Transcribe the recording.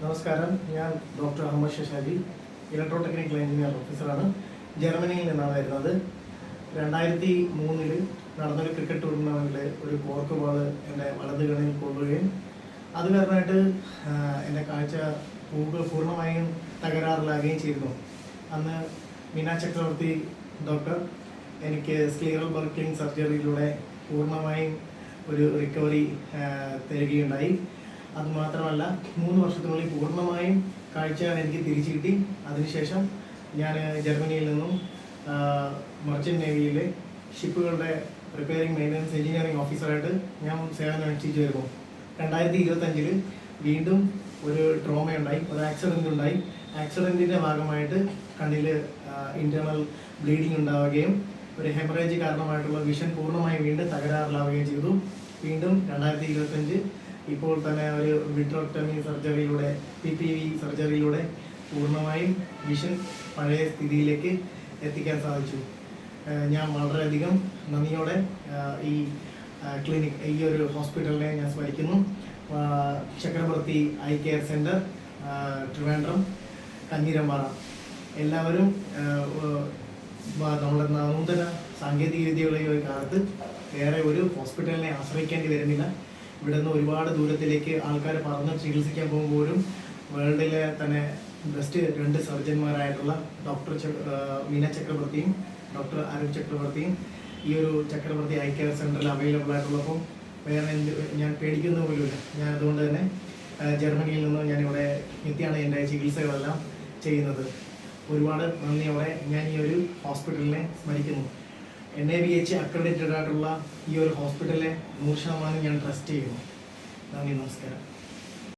നമസ്കാരം, ഞാൻ doctor Ahammad Shashaji, electro technical engineer ഓഫീസറാണ്. ജർമ്മനിയിൽ നിന്നാണ് വരുന്നത്. 2003 നടന്നൊരു ക്രിക്കറ്റ് ടൂർണമെൻറ്റിൽ ഒരു കോർക്ക് ബോൾ എൻ്റെ വലത് കണ്ണിൽ കൊള്ളുകയും അത് കാരണമായിട്ട് എൻ്റെ കാഴ്ച പൂർണ്ണമായും തകരാറിലാകുകയും ചെയ്തിരുന്നു. അന്ന് മീന ചക്രവർത്തി ഡോക്ടർ എനിക്ക് സ്ക്ലീറൽ ബർക്ലിംഗ് സർജറിയിലൂടെ പൂർണ്ണമായും ഒരു റിക്കവറി തരികയുണ്ടായി. അതുമാത്രമല്ല, 3 വർഷത്തിനുള്ളിൽ പൂർണ്ണമായും കാഴ്ച എനിക്ക് തിരിച്ചു കിട്ടി. അതിനുശേഷം ഞാൻ ജർമ്മനിയിൽ നിന്നും മർച്ചൻ്റ് നേവിയിലെ ഷിപ്പുകളുടെ റിപ്പയറിംഗ് മെയിൻ്റനൻസ് എഞ്ചിനീയറിംഗ് ഓഫീസറായിട്ട് ഞാൻ സേവനം അനുഷ്ഠിച്ചു വരുന്നു. 2025 വീണ്ടും ഒരു ട്രോമയുണ്ടായി, ഒരു ആക്സിഡൻ്റ് ഉണ്ടായി. ആക്സിഡൻറ്റിൻ്റെ ഭാഗമായിട്ട് കണ്ണിൽ ഇൻറ്റേർണൽ ബ്ലീഡിങ് ഉണ്ടാവുകയും ഒരു ഹെമറേജ് കാരണമായിട്ടുള്ള വിഷൻ പൂർണ്ണമായും വീണ്ടും തകരാറിലാവുകയും ചെയ്തു. വീണ്ടും 2025 ഇപ്പോൾ തന്നെ ഒരു വിട്രോക്ടമി സർജറിയിലൂടെ PPV സർജറിയിലൂടെ പൂർണ്ണമായും വിഷൻ പഴയ സ്ഥിതിയിലേക്ക് എത്തിക്കാൻ സാധിച്ചു. ഞാൻ വളരെയധികം നന്ദിയോടെ ഈ ഈ ഒരു ഹോസ്പിറ്റലിനെ ഞാൻ സ്മരിക്കുന്നു. ചക്രവർത്തി ഐ കെയർ സെൻറ്റർ, ട്രിവാൻഡ്രം, കഞ്ഞിരമ്പാറ. എല്ലാവരും നമ്മുടെ നൂതന സാങ്കേതിക വിദ്യകളുടെ ഒരു കാലത്ത് വേറെ ഒരു ഹോസ്പിറ്റലിനെ ആശ്രയിക്കേണ്ടി വരുന്നില്ല. ഇവിടെ നിന്ന് ഒരുപാട് ദൂരത്തിലേക്ക് ആൾക്കാർ പറഞ്ഞ് ചികിത്സിക്കാൻ പോകുമ്പോഴും വേൾഡിലെ തന്നെ ബെസ്റ്റ് 2 സർജന്മാരായിട്ടുള്ള ഡോക്ടർ മീന ചക്രവർത്തിയും ഡോക്ടർ അരുൺ ചക്രവർത്തിയും ഈ ഒരു ചക്രവർത്തി ഐ കെയർ സെൻറ്ററിൽ അവൈലബിൾ ആയിട്ടുള്ളപ്പോൾ വേറെ ഞാൻ പേടിക്കുന്ന പോലുമില്ല. ഞാൻ അതുകൊണ്ട് തന്നെ ജർമ്മനിയിൽ നിന്ന് ഞാനിവിടെ എത്തിയാണ് എൻ്റെ ചികിത്സകളെല്ലാം ചെയ്യുന്നത്. ഒരുപാട് നന്ദിയോടെ ഞാൻ ഈ ഒരു ഹോസ്പിറ്റലിനെ സ്മരിക്കുന്നു. NABH അക്രഡിറ്റഡ് ആയിട്ടുള്ള ഈ ഒരു ഹോസ്പിറ്റലിനെ 100% ഞാൻ ട്രസ്റ്റ് ചെയ്യുന്നു. നന്ദി, നമസ്കാരം.